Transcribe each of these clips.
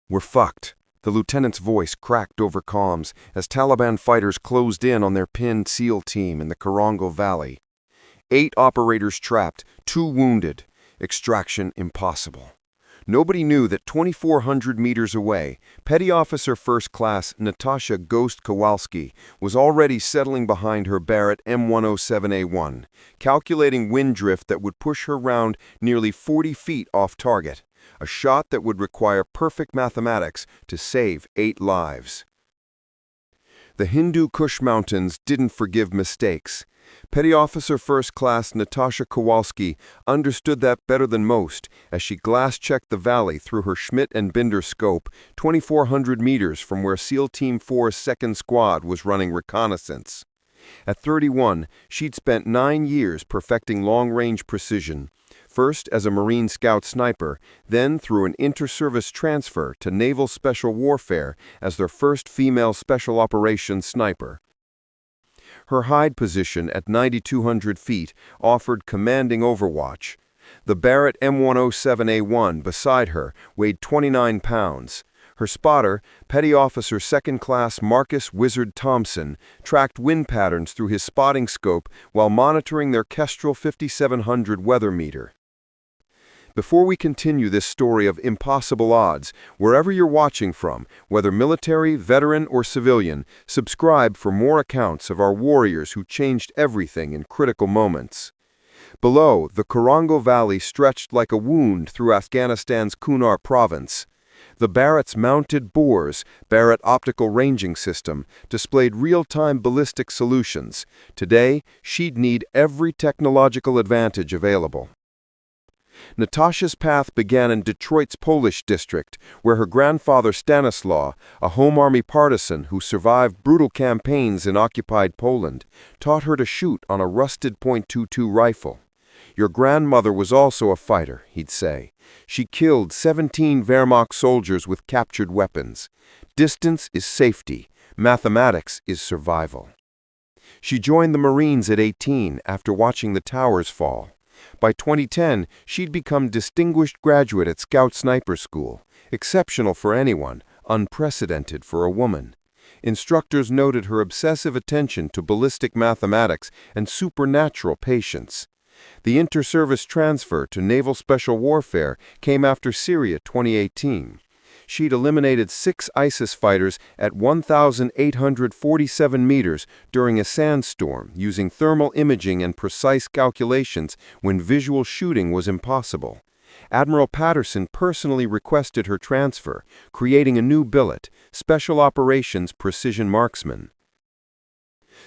We're fucked. The lieutenant's voice cracked over comms as Taliban fighters closed in on their pinned SEAL team in the Korangal Valley. 8 operators trapped, 2 wounded. Extraction impossible. Nobody knew that 2,400 meters away, Petty Officer First Class Natasha "Ghost" Kowalski was already settling behind her Barrett M107A1, calculating wind drift that would push her round nearly 40 feet off target, a shot that would require perfect mathematics to save 8 lives. The Hindu Kush Mountains didn't forgive mistakes. Petty Officer First Class Natasha Kowalski understood that better than most as she glass-checked the valley through her Schmidt and Binder scope 2,400 meters from where SEAL Team 4's 2nd Squad was running reconnaissance. At 31, she'd spent 9 years perfecting long-range precision, first as a Marine Scout sniper, then through an inter-service transfer to Naval Special Warfare as their first female Special Operations sniper. Her hide position at 9,200 feet offered commanding overwatch. The Barrett M107A1 beside her weighed 29 pounds. Her spotter, Petty Officer 2nd Class Marcus "Wizard" Thompson, tracked wind patterns through his spotting scope while monitoring their Kestrel 5700 weather meter. Before we continue this story of impossible odds, wherever you're watching from, whether military, veteran, or civilian, subscribe for more accounts of our warriors who changed everything in critical moments. Below, the Korangal Valley stretched like a wound through Afghanistan's Kunar province. The Barrett's mounted bores, Barrett Optical Ranging System, displayed real-time ballistic solutions. Today, she'd need every technological advantage available. Natasha's path began in Detroit's Polish district, where her grandfather Stanislaw, a Home Army partisan who survived brutal campaigns in occupied Poland, taught her to shoot on a rusted .22 rifle. "Your grandmother was also a fighter," he'd say. "She killed 17 Wehrmacht soldiers with captured weapons. Distance is safety. Mathematics is survival." She joined the Marines at 18 after watching the towers fall. By 2010, she'd become distinguished graduate at Scout Sniper School, exceptional for anyone, unprecedented for a woman. Instructors noted her obsessive attention to ballistic mathematics and supernatural patience. The inter-service transfer to Naval Special Warfare came after Syria 2018. She'd eliminated 6 ISIS fighters at 1,847 meters during a sandstorm using thermal imaging and precise calculations when visual shooting was impossible. Admiral Patterson personally requested her transfer, creating a new billet, Special Operations Precision Marksman.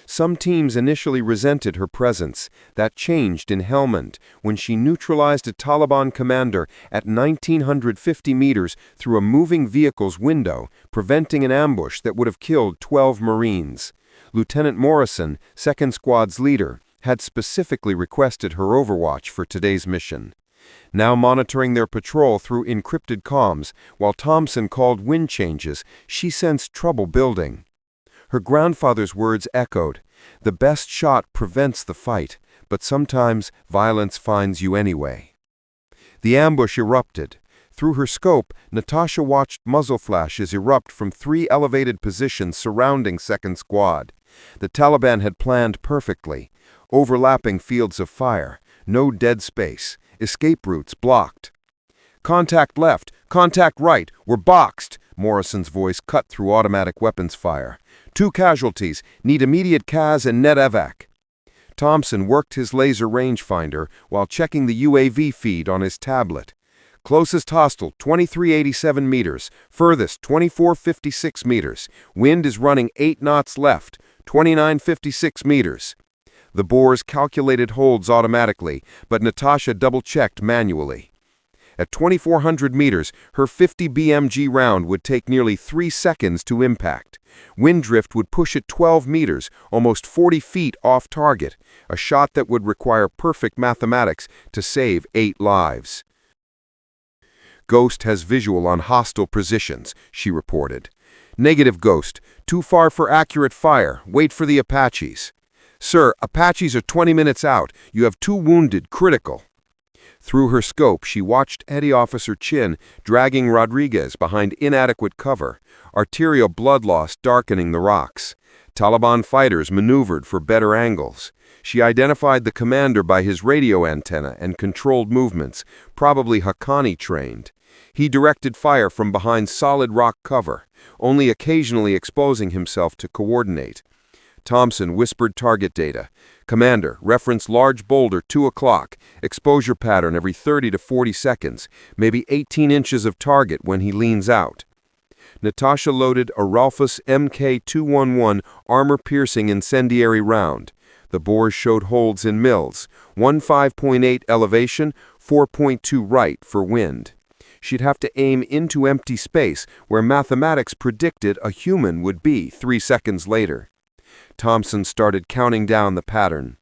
Some teams initially resented her presence. That changed in Helmand when she neutralized a Taliban commander at 1,950 meters through a moving vehicle's window, preventing an ambush that would have killed 12 Marines. Lieutenant Morrison, 2nd Squad's leader, had specifically requested her overwatch for today's mission. Now monitoring their patrol through encrypted comms, while Thompson called wind changes, she sensed trouble building. Her grandfather's words echoed, "The best shot prevents the fight, but sometimes violence finds you anyway." The ambush erupted. Through her scope, Natasha watched muzzle flashes erupt from 3 elevated positions surrounding 2nd Squad. The Taliban had planned perfectly. Overlapping fields of fire, no dead space, escape routes blocked. "Contact left, contact right, we're boxed," Morrison's voice cut through automatic weapons fire. "2 casualties, need immediate CAS and net evac." Thompson worked his laser rangefinder while checking the UAV feed on his tablet. "Closest hostile, 2,387 meters. Furthest, 2,456 meters. Wind is running 8 knots left, 2,956 meters. The bores calculated holds automatically, but Natasha double-checked manually. At 2,400 meters, her 50 BMG round would take nearly 3 seconds to impact. Wind drift would push it 12 meters, almost 40 feet off target, a shot that would require perfect mathematics to save 8 lives. "Ghost has visual on hostile positions," she reported. "Negative, Ghost. Too far for accurate fire. Wait for the Apaches." "Sir, Apaches are 20 minutes out. You have 2 wounded, critical." Through her scope, she watched Petty Officer Chin dragging Rodriguez behind inadequate cover, arterial blood loss darkening the rocks. Taliban fighters maneuvered for better angles. She identified the commander by his radio antenna and controlled movements, probably Haqqani trained. He directed fire from behind solid rock cover, only occasionally exposing himself to coordinate. Thompson whispered target data. Commander, reference large boulder 2 o'clock, exposure pattern every 30 to 40 seconds, maybe 18 inches of target when he leans out. Natasha loaded a Ralphus Mk211 armor-piercing incendiary round. The bores showed holds in mills, 5.8 elevation, 4.2 right for wind. She'd have to aim into empty space where mathematics predicted a human would be 3 seconds later. Thompson started counting down the pattern.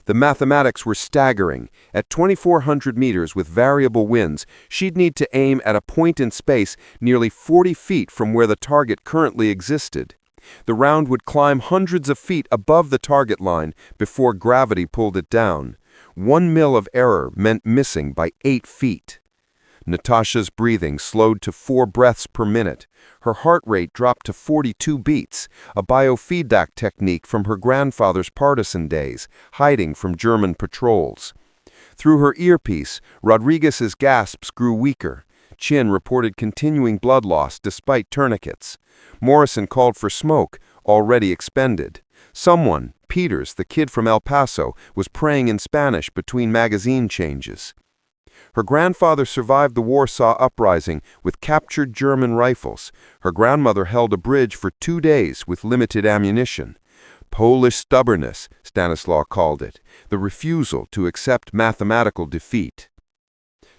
The mathematics were staggering. At 2,400 meters with variable winds, she'd need to aim at a point in space nearly 40 feet from where the target currently existed. The round would climb hundreds of feet above the target line before gravity pulled it down. 1 mil of error meant missing by 8 feet. Natasha's breathing slowed to 4 breaths per minute. Her heart rate dropped to 42 beats, a biofeedback technique from her grandfather's partisan days, hiding from German patrols. Through her earpiece, Rodriguez's gasps grew weaker. Chin reported continuing blood loss despite tourniquets. Morrison called for smoke, already expended. Someone, Peters, the kid from El Paso, was praying in Spanish between magazine changes. Her grandfather survived the Warsaw Uprising with captured German rifles. Her grandmother held a bridge for 2 days with limited ammunition. Polish stubbornness, Stanislaw called it, the refusal to accept mathematical defeat.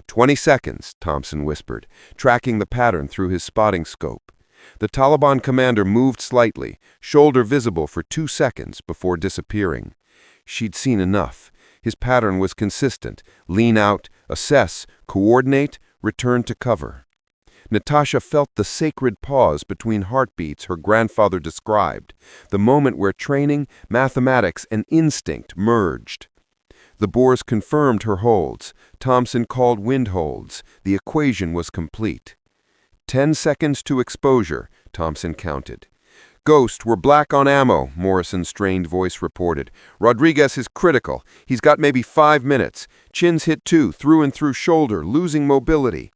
20 seconds, Thompson whispered, tracking the pattern through his spotting scope. The Taliban commander moved slightly, shoulder visible for 2 seconds before disappearing. She'd seen enough. His pattern was consistent: lean out, assess, coordinate, return to cover. Natasha felt the sacred pause between heartbeats her grandfather described, the moment where training, mathematics, and instinct merged. The bores confirmed her holds. Thompson called wind holds. The equation was complete. 10 seconds to exposure, Thompson counted. Ghost, we're black on ammo, Morrison's strained voice reported. Rodriguez is critical. He's got maybe 5 minutes. Chin's hit too, through and through shoulder, losing mobility.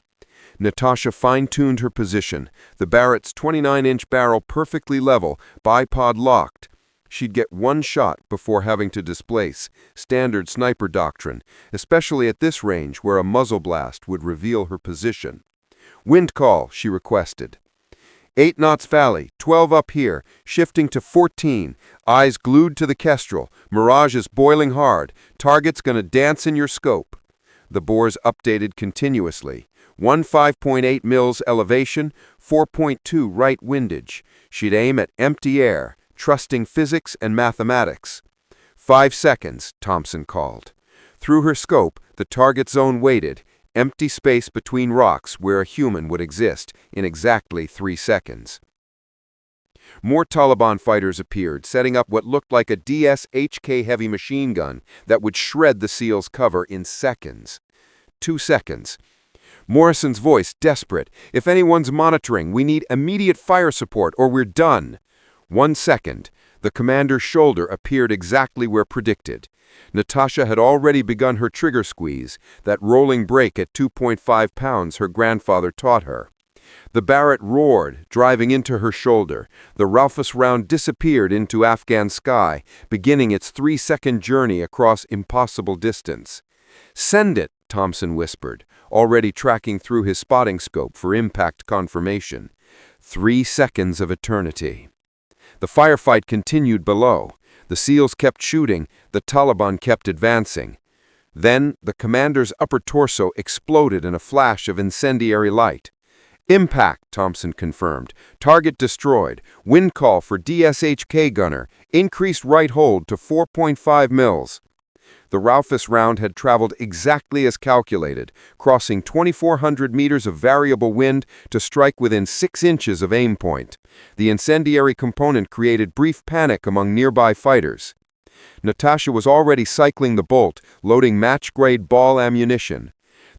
Natasha fine-tuned her position. The Barrett's 29-inch barrel perfectly level, bipod locked. She'd get 1 shot before having to displace. Standard sniper doctrine, especially at this range where a muzzle blast would reveal her position. Wind call, she requested. 8 knots valley, 12 up here, shifting to 14, eyes glued to the kestrel, mirage is boiling hard, target's gonna dance in your scope. The bores updated continuously. 5.8 mils elevation, 4.2 right windage. She'd aim at empty air, trusting physics and mathematics. 5 seconds, Thompson called. Through her scope, the target zone waited, empty space between rocks where a human would exist, in exactly 3 seconds. More Taliban fighters appeared, setting up what looked like a DSHK heavy machine gun that would shred the SEAL's cover in seconds. 2 seconds. Morrison's voice, desperate. If anyone's monitoring, we need immediate fire support or we're done. 1 second. The commander's shoulder appeared exactly where predicted. Natasha had already begun her trigger squeeze, that rolling brake at 2.5 pounds her grandfather taught her. The Barrett roared, driving into her shoulder. The Ralphus round disappeared into Afghan sky, beginning its 3-second journey across impossible distance. Send it, Thompson whispered, already tracking through his spotting scope for impact confirmation. 3 seconds of eternity. The firefight continued below. The SEALs kept shooting, the Taliban kept advancing. Then, the commander's upper torso exploded in a flash of incendiary light. Impact, Thompson confirmed. Target destroyed. Wind call for DSHK gunner. Increased right hold to 4.5 mils. The Ralphus round had traveled exactly as calculated, crossing 2,400 meters of variable wind to strike within 6 inches of aim point. The incendiary component created brief panic among nearby fighters. Natasha was already cycling the bolt, loading match-grade ball ammunition.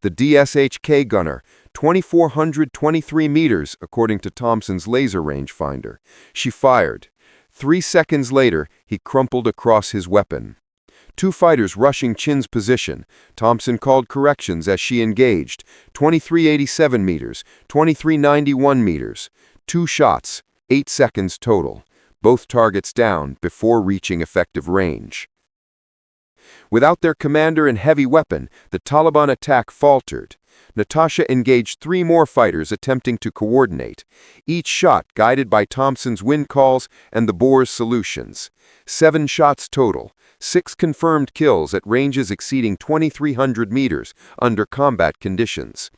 The DSHK gunner, 2,423 meters, according to Thompson's laser rangefinder. She fired. 3 seconds later, he crumpled across his weapon. Two fighters rushing Chin's position. Thompson called corrections as she engaged. 2,387 meters, 2,391 meters. 2 shots, 8 seconds total. Both targets down before reaching effective range. Without their commander and heavy weapon, the Taliban attack faltered. Natasha engaged 3 more fighters attempting to coordinate, each shot guided by Thompson's wind calls and the Boer's solutions. 7 shots total, 6 confirmed kills at ranges exceeding 2,300 meters under combat conditions.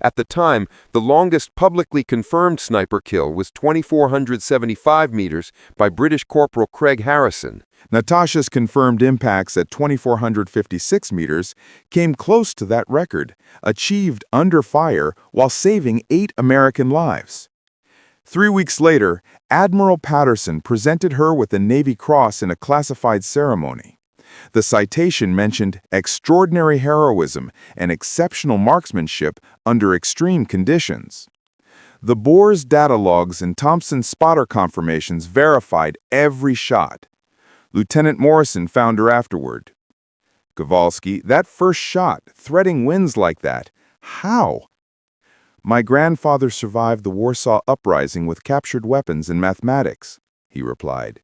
At the time, the longest publicly confirmed sniper kill was 2,475 meters by British Corporal Craig Harrison. Natasha's confirmed impacts at 2,456 meters came close to that record, achieved under fire while saving 8 American lives. 3 weeks later, Admiral Patterson presented her with the Navy Cross in a classified ceremony. The citation mentioned extraordinary heroism and exceptional marksmanship under extreme conditions. The Boer's data logs and Thompson's spotter confirmations verified every shot. Lieutenant Morrison found her afterward. "Kowalski, that first shot, threading winds like that, how?" "My grandfather survived the Warsaw Uprising with captured weapons and mathematics," he replied.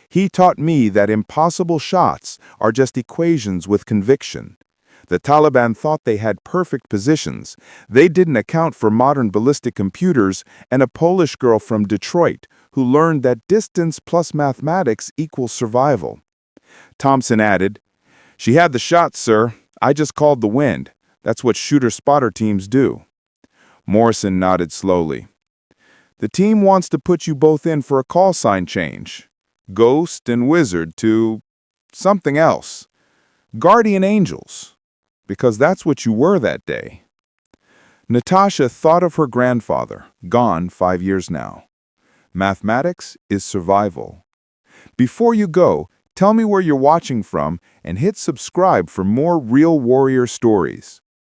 "He taught me that impossible shots are just equations with conviction. The Taliban thought they had perfect positions. They didn't account for modern ballistic computers and a Polish girl from Detroit who learned that distance plus mathematics equals survival." Thompson added, "She had the shots, sir. I just called the wind. That's what shooter-spotter teams do." Morrison nodded slowly. "The team wants to put you both in for a call sign change. Ghost and Wizard to something else. Guardian Angels. Because that's what you were that day." Natasha thought of her grandfather, gone 5 years now. Mathematics is survival. Before you go, tell me where you're watching from and hit subscribe for more real warrior stories.